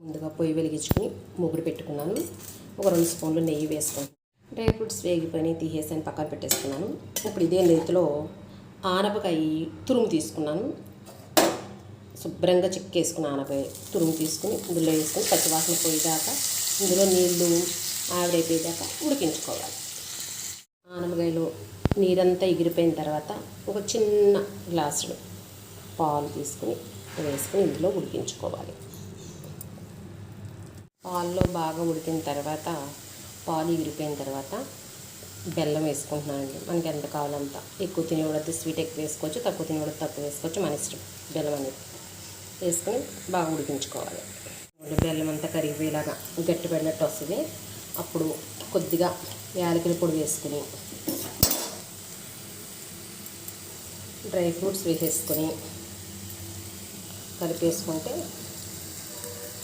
ముందుగా పొయ్యి వెలిగించుకుని ముగ్గురు పెట్టుకున్నాను. ఒక 2 స్పూన్లు నెయ్యి వేసుకున్నాను. డ్రై ఫ్రూట్స్ వేగిపోయి తీసేసి పక్కన పెట్టేసుకున్నాను. ఇప్పుడు ఇదే నేతిలో ఆనపకాయ తురుము తీసుకున్నాను. శుభ్రంగా చెక్కేసుకుని ఆనపకాయ తురుము తీసుకుని ఇందులో వేసుకొని పచ్చివాసన పోయేదాకా ఇందులో నీళ్లు ఆవిరైపోయేదాకా ఉడికించుకోవాలి. ఆనపకాయలో నీరంతా ఎగిరిపోయిన తర్వాత ఒక చిన్న గ్లాసులో పాలు తీసుకుని వేసుకుని ఇందులో ఉడికించుకోవాలి. పాల్లో బాగా ఉడికిన తర్వాత పాలు ఎగిరిపోయిన తర్వాత బెల్లం వేసుకుంటున్నానండి. మనకి ఎంత కావాలంత. ఎక్కువ తినేవాడైతే స్వీట్ ఎక్కువ వేసుకోవచ్చు, తక్కువ తినేవాడితే తక్కువ వేసుకోవచ్చు, మన ఇష్టం. బెల్లం అనేది వేసుకొని బాగా ఉడికించుకోవాలి. బెల్లం అంతా కరిగిపోయేలాగా గట్టిపడినట్టు వస్తుంది. అప్పుడు కొద్దిగా యాలకుల పొడి వేసుకుని డ్రై ఫ్రూట్స్ వేసేసుకొని కలిపేసుకుంటే